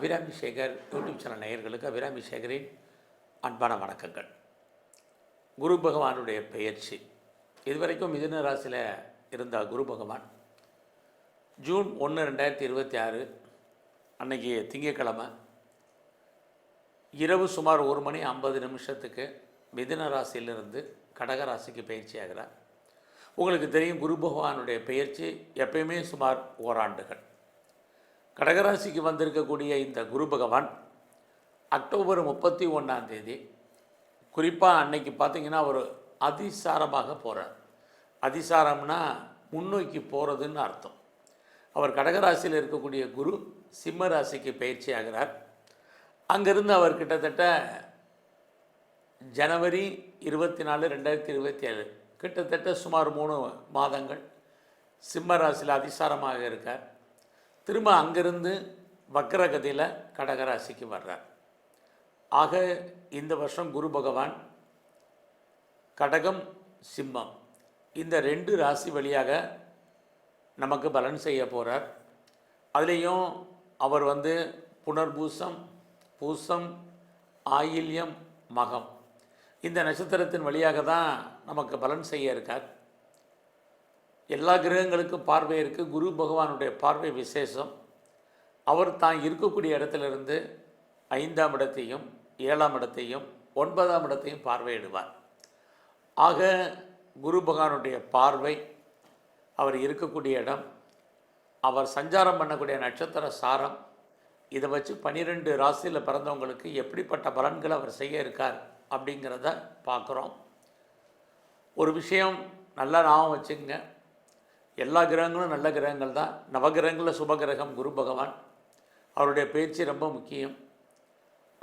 Abirami Sekar YouTube channel நேயர்களுக்கு அபிராமி சேகரின் அன்பான வணக்கங்கள். குரு பகவானுடைய பெயர்ச்சி இதுவரைக்கும் மிதுன ராசியில் இருந்த குரு பகவான் ஜூன் 1, 2026 அன்னைக்கு திங்கட்கிழமை இரவு சுமார் 1:50 மிதுன ராசியிலிருந்து கடக ராசிக்கு பயிற்சி ஆகிறார். உங்களுக்கு தெரியும், குரு பகவானுடைய பெயர்ச்சி எப்பயுமே சுமார் ஓராண்டுகள். கடகராசிக்கு வந்திருக்கக்கூடிய இந்த குரு பகவான் அக்டோபர் 31 குறிப்பாக அன்னைக்கு பார்த்திங்கன்னா அவர் அதிசாரமாக போகிறார். அதிசாரம்னா முன்னோக்கி போகிறதுன்னு அர்த்தம். அவர் கடகராசியில் இருக்கக்கூடிய குரு சிம்ம ராசிக்கு பயிற்சி ஆகிறார். அங்கேருந்து அவர் கிட்டத்தட்ட ஜனவரி 24, 2027 கிட்டத்தட்ட சுமார் 3 மாதங்கள் சிம்ம ராசியில் அதிசாரமாக இருக்கார். திரும்ப அங்கிருந்து வக்ரகதியில் கடகராசிக்கு வர்றார். ஆக இந்த வருஷம் குரு பகவான் கடகம் சிம்மம் இந்த 2 ராசி வழியாக நமக்கு பலன் செய்ய போகிறார். அதுலேயும் அவர் புனர்பூசம், பூசம், ஆயில்யம், மகம் இந்த நட்சத்திரத்தின் வழியாக தான் நமக்கு பலன் செய்ய இருக்கார். எல்லா கிரகங்களுக்கும் பார்வை இருக்குது. குரு பகவானுடைய பார்வை விசேஷம். அவர் தான் இருக்கக்கூடிய இடத்திலிருந்து 5ஆம் இடத்தையும் 7ஆம் இடத்தையும் 9ஆம் இடத்தையும் பார்வையிடுவார். ஆக குரு பகவானுடைய பார்வை, அவர் இருக்கக்கூடிய இடம், அவர் சஞ்சாரம் பண்ணக்கூடிய நட்சத்திர சாரம், இதை வச்சு 12 ராசியில் பிறந்தவங்களுக்கு எப்படிப்பட்ட பலன்களை அவர் செய்ய இருக்கார் அப்படிங்கிறத பார்க்குறோம். ஒரு விஷயம் நல்லா ஞாபகம் வச்சுங்க, எல்லா கிரகங்களும் நல்ல கிரகங்கள் தான். நவகிரகங்களில் சுபகிரகம் குரு பகவான். அவருடைய பேச்சு ரொம்ப முக்கியம்.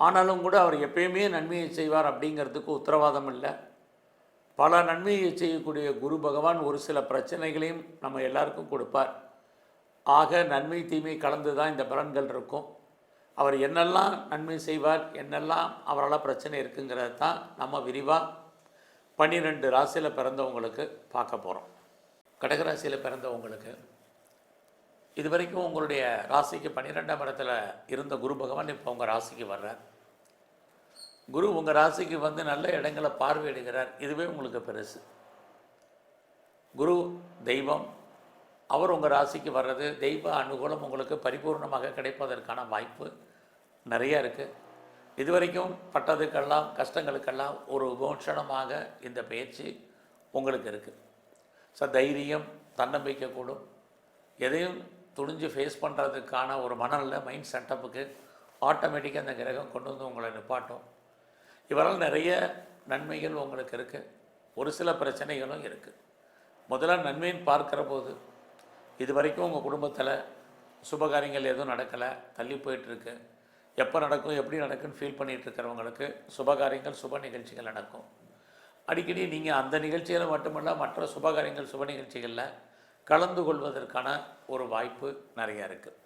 ஆனாலும் கூட அவர் எப்பயுமே நன்மையை செய்வார் அப்படிங்கிறதுக்கு உத்தரவாதம் இல்லை. பல நன்மையை செய்யக்கூடிய குரு பகவான் ஒரு சில பிரச்சனைகளையும் நம்ம எல்லாருக்கும் கொடுப்பார். ஆக நன்மை தீமை கலந்து தான் இந்த பலன்கள் இருக்கும். அவர் என்னெல்லாம் நன்மை செய்வார், என்னெல்லாம் அவரால் பிரச்சனை இருக்குங்கிறத தான் நம்ம விரிவாக 12 ராசியில் பிறந்தவங்களுக்கு பார்க்க போகிறோம். கடகராசியில் பிறந்தவங்களுக்கு இதுவரைக்கும் உங்களுடைய ராசிக்கு 12ஆம் இடத்துல இருந்த குரு பகவான் இப்போ உங்கள் ராசிக்கு வர்றார். குரு உங்கள் ராசிக்கு நல்ல இடங்களை பார்வையிடுகிறார். இதுவே உங்களுக்கு பெருசு. குரு தெய்வம், அவர் உங்கள் ராசிக்கு வர்றது, தெய்வ அனுகூலம் உங்களுக்கு பரிபூர்ணமாக கிடைப்பதற்கான வாய்ப்பு நிறையா இருக்குது. இதுவரைக்கும் பட்டதுக்கெல்லாம் கஷ்டங்களுக்கெல்லாம் ஒரு விமோசனமாக இந்த பயிற்சி உங்களுக்கு இருக்குது. தைரியம், தன்னம்பிக்கை கூடும். எதையும் துணிஞ்சு ஃபேஸ் பண்ணுறதுக்கான ஒரு மனநிலை, மைண்ட் செட்டப்புக்கு ஆட்டோமேட்டிக்காக அந்த கிரகம் கொண்டு உங்களை நிப்பாட்டும். இவரால் நிறைய நன்மைகள் உங்களுக்கு இருக்குது. ஒரு சில பிரச்சனைகளும் இருக்குது. முதல்ல நன்மைன்னு பார்க்குற போது இது வரைக்கும் உங்கள் குடும்பத்தில் சுபகாரியங்கள் எதுவும் நடக்கலை, தள்ளி போயிட்டுருக்கு. எப்போ நடக்கும், எப்படி நடக்குன்னு ஃபீல் பண்ணிகிட்ருக்கிறவங்களுக்கு சுபகாரியங்கள், சுப நிகழ்ச்சிகள் நடக்கும். அடிக்கடி நீங்கள் அந்த நிகழ்ச்சியில் மட்டுமல்ல, மற்ற சுபகாரியங்கள், சுப நிகழ்ச்சிகளில் கலந்து கொள்வதற்கான ஒரு வாய்ப்பு நிறையா இருக்குது.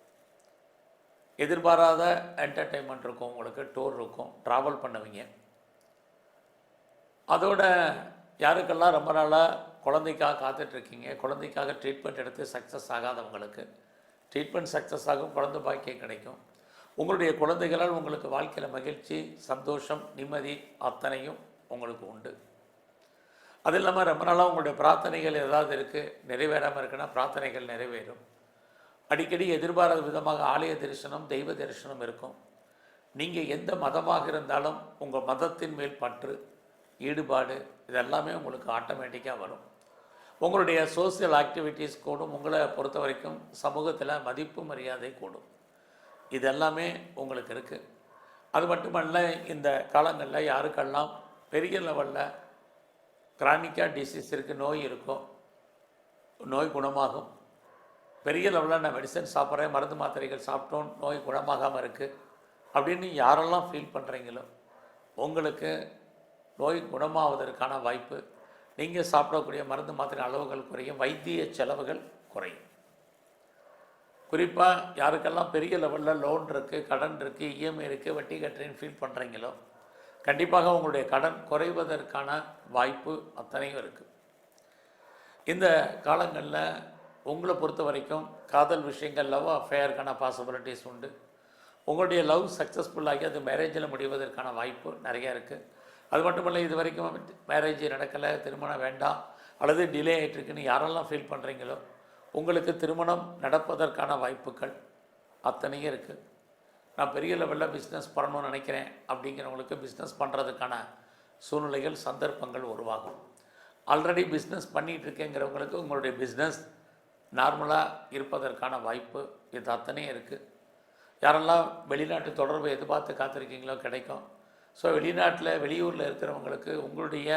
எதிர்பாராத என்டர்டெயின்மெண்ட் இருக்கும், உங்களுக்கு டூர் இருக்கும், ட்ராவல் பண்ணுவீங்க. அதோட யாருக்கெல்லாம் ரொம்ப நாளாக குழந்தைக்காக காத்துட்ருக்கீங்க, குழந்தைக்காக ட்ரீட்மெண்ட் எடுத்து சக்ஸஸ் ஆகாதவங்களுக்கு ட்ரீட்மெண்ட் சக்ஸஸ் ஆகும், குழந்தை பாக்கியம் கிடைக்கும். உங்களுடைய குழந்தைகளால் உங்களுக்கு வாழ்க்கையில் மகிழ்ச்சி, சந்தோஷம், நிம்மதி அத்தனையும் உங்களுக்கு உண்டு. அது இல்லாமல் ரொம்ப நாளாக உங்களுடைய பிரார்த்தனைகள் ஏதாவது இருக்குது, நிறைவேறாமல் இருக்குன்னா பிரார்த்தனைகள் நிறைவேறும். அடிக்கடி எதிர்பாராத விதமாக ஆலய தரிசனம், தெய்வ தரிசனம் இருக்கும். நீங்கள் எந்த மதமாக இருந்தாலும் உங்கள் மதத்தின் மேல் பற்று, ஈடுபாடு இதெல்லாமே உங்களுக்கு ஆட்டோமேட்டிக்காக வரும். உங்களுடைய சோசியல் ஆக்டிவிட்டீஸ் கூடும். உங்களை பொறுத்த வரைக்கும் சமூகத்தில் மதிப்பு மரியாதை கூடும். இதெல்லாமே உங்களுக்கு இருக்குது. அது மட்டுமல்ல, இந்த காலங்களில் யாருக்கெல்லாம் பெரிய லெவலில் கிரானிக்காக டிசீஸ் இருக்குது, நோய் இருக்கும், நோய் குணமாகும். பெரிய லெவலில் நான் மெடிசன் சாப்பிட்றேன், மருந்து மாத்திரைகள் சாப்பிட்டோம், நோய் குணமாகாமல் இருக்குது அப்படின்னு யாரெல்லாம் ஃபீல் பண்ணுறீங்களோ உங்களுக்கு நோய் குணமாவதற்கான வாய்ப்பு. நீங்கள் சாப்பிடக்கூடிய மருந்து மாத்திரை அளவுகள் குறையும், வைத்திய செலவுகள் குறையும். குறிப்பாக யாருக்கெல்லாம் பெரிய லெவலில் லோன் இருக்குது, கடன் இருக்குது, இஎம்ஐ இருக்குது, வட்டி கட்டுறேன்னு ஃபீல் பண்ணுறீங்களோ கண்டிப்பாக உங்களுடைய கடன் குறைவதற்கான வாய்ப்பு அத்தனையும் இருக்குது. இந்த காலங்களில் உங்களை பொறுத்த வரைக்கும் காதல் விஷயங்கள், லவ் அஃபேருக்கான பாசிபிலிட்டிஸ் உண்டு. உங்களுடைய லவ் சக்ஸஸ்ஃபுல்லாகி அது மேரேஜில் முடிவதற்கான வாய்ப்பு நிறையா இருக்குது. அது மட்டும் இல்லை, இது வரைக்கும் மேரேஜ் நடக்கலை, திருமணம் வேண்டாம் அல்லது டிலே ஆகிட்டுருக்குன்னு யாரெல்லாம் ஃபீல் பண்ணுறீங்களோ உங்களுக்கு திருமணம் நடப்பதற்கான வாய்ப்புகள் அத்தனையும் இருக்குது. நான் பெரிய லெவலில் பிஸ்னஸ் பண்ணணும்னு நினைக்கிறேன் அப்படிங்கிறவங்களுக்கு பிஸ்னஸ் பண்ணுறதுக்கான சூழ்நிலைகள் சந்தர்ப்பங்கள் உருவாகும். ஆல்ரெடி பிஸ்னஸ் பண்ணிகிட்டு இருக்கேங்கிறவங்களுக்கு உங்களுடைய பிஸ்னஸ் நார்மலாக இருப்பதற்கான வாய்ப்பு இது அத்தனையும் இருக்குது. யாரெல்லாம் வெளிநாட்டு தொடர்பை எதிர்பார்த்து காத்திருக்கீங்களோ கிடைக்கும். ஸோ வெளிநாட்டில் வெளியூரில் இருக்கிறவங்களுக்கு உங்களுடைய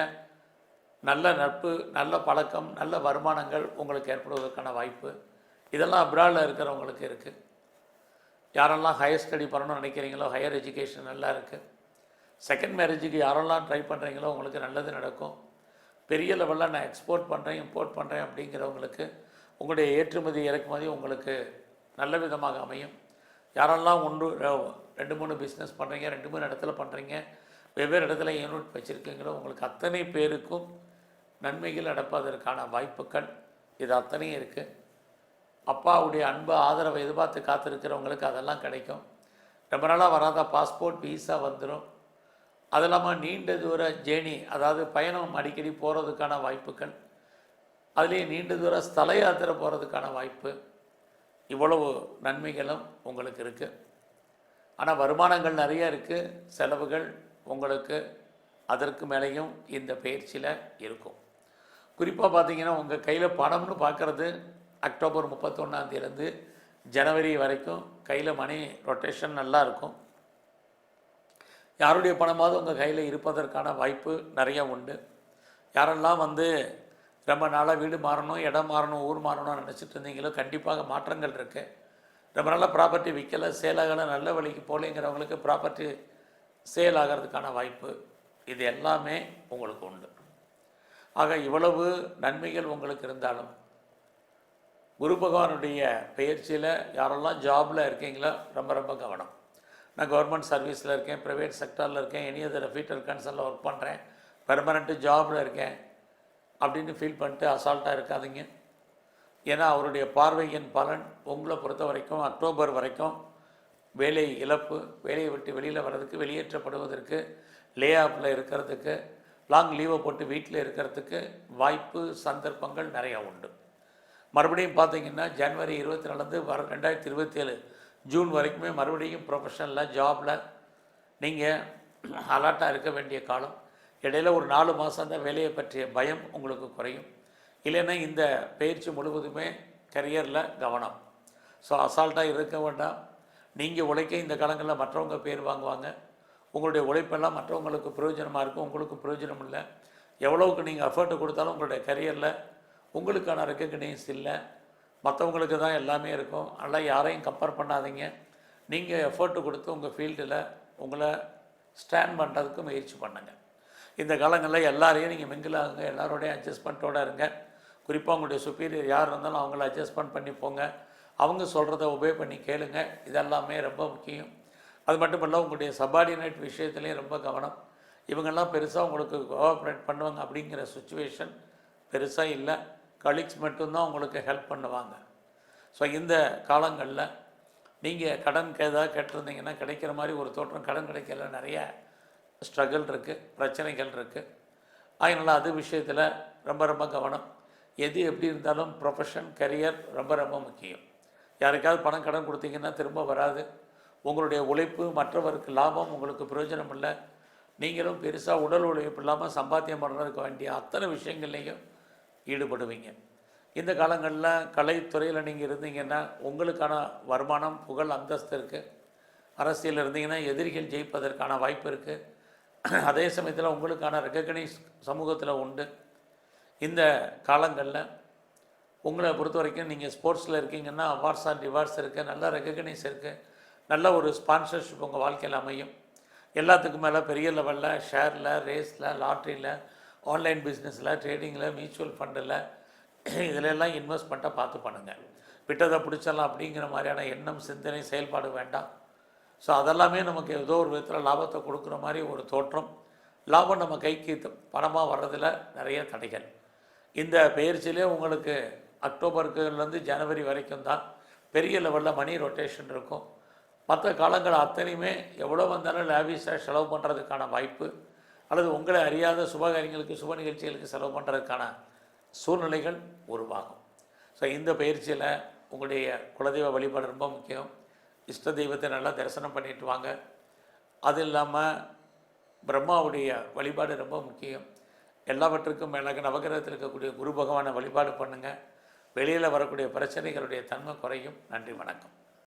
நல்ல நட்பு, நல்ல பழக்கம், நல்ல வருமானங்கள் உங்களுக்கு ஏற்படுவதற்கான வாய்ப்பு இதெல்லாம் அப்ராடில் இருக்கிறவங்களுக்கு இருக்குது. யாரெல்லாம் ஹையர் ஸ்டடி பண்ணணும்னு நினைக்கிறீங்களோ ஹையர் எஜுகேஷன் நல்லா இருக்குது. செகண்ட் மேரேஜுக்கு யாரெல்லாம் ட்ரை பண்ணுறீங்களோ உங்களுக்கு நல்லது நடக்கும். பெரிய லெவலில் நான் எக்ஸ்போர்ட் பண்ணுறேன், இம்போர்ட் பண்ணுறேன் அப்படிங்கிறவங்களுக்கு உங்களுடைய ஏற்றுமதி இறக்குமதி உங்களுக்கு நல்ல விதமாக அமையும். யாரெல்லாம் 2-3 பிஸ்னஸ் பண்ணுறீங்க, 2-3 இடத்துல பண்ணுறீங்க, வெவ்வேறு இடத்துல யூனிட் வச்சுருக்கீங்களோ உங்களுக்கு அத்தனை பேருக்கும் நன்மைகள் நடப்பதற்கான வாய்ப்புகள் இது அத்தனையும் இருக்குது. அப்பாவுடைய அன்பு ஆதரவை எதிர்பார்த்து காத்திருக்கிறவங்களுக்கு அதெல்லாம் கிடைக்கும். ரொம்ப நாளாக வராத பாஸ்போர்ட் வீசா வந்துடும். அது இல்லாமல் நீண்ட தூர ஜேர்னி, அதாவது பயணம் அடிக்கடி போகிறதுக்கான வாய்ப்புகள், அதுலேயே நீண்ட தூர ஸ்தல யாத்திரை போகிறதுக்கான வாய்ப்பு, இவ்வளவு நன்மைகளும் உங்களுக்கு இருக்குது. ஆனால் வருமானங்கள் நிறைய இருக்குது, செலவுகள் உங்களுக்கு அதற்கு மேலேயும் இந்த பயிற்சியில் இருக்கும். குறிப்பாக பார்த்தீங்கன்னா உங்கள் கையில் பணம்னு பார்க்குறது அக்டோபர் 31 ஜனவரி வரைக்கும் கையில் மணி ரொட்டேஷன் நல்லா இருக்கும். யாருடைய பணமாவது உங்கள் கையில் இருப்பதற்கான வாய்ப்பு நிறையா உண்டு. யாரெல்லாம் ரொம்ப நாளாக வீடு மாறணும், இடம் மாறணும், ஊர் மாறணும்னு நினச்சிட்டு இருந்தீங்களோ கண்டிப்பாக மாற்றங்கள் இருக்குது. ரொம்ப நாளாக ப்ராப்பர்ட்டி விற்கலை, சேலாகலை, நல்ல வழிக்கு போகலைங்கிறவங்களுக்கு ப்ராப்பர்ட்டி சேல் ஆகிறதுக்கான வாய்ப்பு இது எல்லாமே உங்களுக்கு உண்டு. ஆக இவ்வளவு நன்மைகள் உங்களுக்கு இருந்தாலும் குரு பகவானுடைய பயிற்சியில் யாரெல்லாம் ஜாபில் இருக்கீங்களோ ரொம்ப ரொம்ப கவனம். நான் கவர்மெண்ட் சர்வீஸில் இருக்கேன், ப்ரைவேட் செக்டரில் இருக்கேன், எனி அதர் ஃபீட்டர் கன்சர்னில் ஒர்க் பண்ணுறேன், பெர்மனெண்ட்டு ஜாபில் இருக்கேன் அப்படின்னு ஃபீல் பண்ணிட்டு அசால்ட்டாக இருக்காதீங்க. ஏன்னா அவருடைய பார்வையின் பலன் உங்களை பொறுத்த வரைக்கும் அக்டோபர் வரைக்கும் வேலை இழப்பு, வேலையை விட்டு வெளியில் வர்றதுக்கு, வெளியேற்றப்படுவதற்கு, லே ஆஃபில் இருக்கிறதுக்கு, லாங் லீவை போட்டு வீட்டில் இருக்கிறதுக்கு வாய்ப்பு சந்தர்ப்பங்கள் நிறையா உண்டு. மறுபடியும் பார்த்தீங்கன்னா ஜனவரி 24 வர 2027 ஜூன் வரைக்குமே மறுபடியும் ப்ரொஃபஷனில் ஜாபில் நீங்கள் அலர்ட்டாக இருக்க வேண்டிய காலம். இடையில் ஒரு 4 மாதம் தான் வேலையை பற்றிய பயம் உங்களுக்கு குறையும். இல்லைன்னா இந்த பயிற்சி முழுவதுமே கரியரில் கவனம். ஸோ அசால்ட்டாக இருக்க வேண்டாம். நீங்கள் உழைக்க இந்த காலங்களில் மற்றவங்க பேர் வாங்குவாங்க. உங்களுடைய உழைப்பெல்லாம் மற்றவங்களுக்கு பிரயோஜனமாக இருக்கும், உங்களுக்கு பிரயோஜனம் இல்லை. எவ்வளவுக்கு நீங்கள் எஃபர்ட்டு கொடுத்தாலும் உங்களுடைய கரியரில் உங்களுக்கான ரெக்கக்னைஸ் இல்லை, மற்றவங்களுக்கு தான் எல்லாமே இருக்கும். அதனால் யாரையும் கம்பேர் பண்ணாதீங்க. நீங்கள் எஃபர்ட்டு கொடுத்து உங்கள் ஃபீல்டில் உங்களை ஸ்டாண்ட் பண்ணுறதுக்கு முயற்சி பண்ணுங்கள். இந்த காலங்களில் எல்லாரையும் நீங்கள் மிங்கிள் ஆகுங்க, எல்லாரோடையும் அட்ஜஸ்ட்மெண்ட்டோடு இருங்க. குறிப்பாக உங்களுடைய சுப்பீரியர் யார் இருந்தாலும் அவங்கள அட்ஜஸ்ட்மெண்ட் பண்ணி போங்க. அவங்க சொல்கிறத ஒபே பண்ணி கேளுங்க. இதெல்லாமே ரொம்ப முக்கியம். அது மட்டும் இல்லை, உங்களுடைய சபார்டினேட் விஷயத்துலேயும் ரொம்ப கவனம். இவங்கெல்லாம் பெருசாக உங்களுக்கு கோஆப்ரேட் பண்ணுவாங்க அப்படிங்கிற சுச்சுவேஷன் பெருசாக இல்லை. கலீக்ஸ் மட்டும்தான் உங்களுக்கு ஹெல்ப் பண்ணுவாங்க. ஸோ இந்த காலங்களில் நீங்கள் கடன் ஏதாவது கேட்டிருந்தீங்கன்னா கிடைக்கிற மாதிரி ஒரு தோற்றம், கடன் கிடைக்கல, நிறைய ஸ்ட்ரகிள் இருக்குது, பிரச்சனைகள் இருக்குது. அதனால் அது விஷயத்தில் ரொம்ப ரொம்ப கவனம். எது எப்படி இருந்தாலும் ப்ரொஃபஷன், கரியர் ரொம்ப ரொம்ப முக்கியம். யாருக்காவது பணம் கடன் கொடுத்தீங்கன்னா திரும்ப வராது. உங்களுடைய உழைப்பு மற்றவருக்கு லாபம், உங்களுக்கு பிரயோஜனம் இல்லை. நீங்களும் பெருசாக உடல் உழைப்பு இல்லாமல் சம்பாத்தியம் பண்ணுறதுக்கு வேண்டிய அத்தனை விஷயங்கள்லையும் ஈடுபடுவீங்க. இந்த காலங்களில் கலைத்துறையில் நீங்கள் இருந்தீங்கன்னா உங்களுக்கான வருமானம், புகழ், அந்தஸ்து இருக்குது. அரசியல் இருந்தீங்கன்னா எதிரிகள் ஜெயிப்பதற்கான வாய்ப்பு இருக்குது. அதே சமயத்தில் உங்களுக்கான ரெக்கக்னைஸ் சமூகத்தில் உண்டு. இந்த காலங்களில் உங்களை பொறுத்த வரைக்கும் நீங்கள் ஸ்போர்ட்ஸில் இருக்கீங்கன்னா அவார்ட்ஸ் அண்ட் ரிவார்ட்ஸ் இருக்குது, நல்ல ரெக்கக்னைஸ் இருக்குது, நல்ல ஒரு ஸ்பான்சர்ஷிப் உங்கள் வாழ்க்கையில் அமையும். எல்லாத்துக்கும் மேலே பெரிய லெவலில் ஷேரில், ரேஸில், லாட்ரியில், ஆன்லைன் பிஸ்னஸில், ட்ரேடிங்கில், மியூச்சுவல் ஃபண்டில் இதிலெல்லாம் இன்வெஸ்ட்மெண்ட்டை பார்த்து பண்ணுங்கள். விட்டதை பிடிச்சலாம் அப்படிங்கிற மாதிரியான எண்ணம், சிந்தனை, செயல்பாடு வேண்டாம். ஸோ அதெல்லாமே நமக்கு ஏதோ ஒரு விதத்தில் லாபத்தை கொடுக்குற மாதிரி ஒரு தோற்றம். லாபம் நம்ம கைக்கு பணமாக வர்றதில் நிறைய தடைகள். இந்த பயிற்சியிலே உங்களுக்கு அக்டோபருக்குலேருந்து ஜனவரி வரைக்கும் தான் பெரிய லெவலில் மணி ரொட்டேஷன் இருக்கும். மற்ற காலங்கள் அத்தனையுமே எவ்வளோ வந்தாலும் லேவிஷாக செலவு பண்ணுறதுக்கான வாய்ப்பு, அல்லது உங்களை அறியாத சுபகாரியங்களுக்கு சுப நிகழ்ச்சிகளுக்கு செலவு பண்ணுறதுக்கான சூழ்நிலைகள் உருவாகும். ஸோ இந்த பயிற்சியில் உங்களுடைய குலதெய்வ வழிபாடு ரொம்ப முக்கியம். இஷ்ட தெய்வத்தை நல்லா தரிசனம் பண்ணிட்டு வாங்க. அது இல்லாமல் பிரம்மாவுடைய வழிபாடு ரொம்ப முக்கியம். எல்லாவற்றுக்கும் மேலாக நவகிரகத்தில் இருக்கக்கூடிய குரு பகவானை வழிபாடு பண்ணுங்கள். வெளியில் வரக்கூடிய பிரச்சனைகளுடைய தன்மை குறையும். நன்றி, வணக்கம்.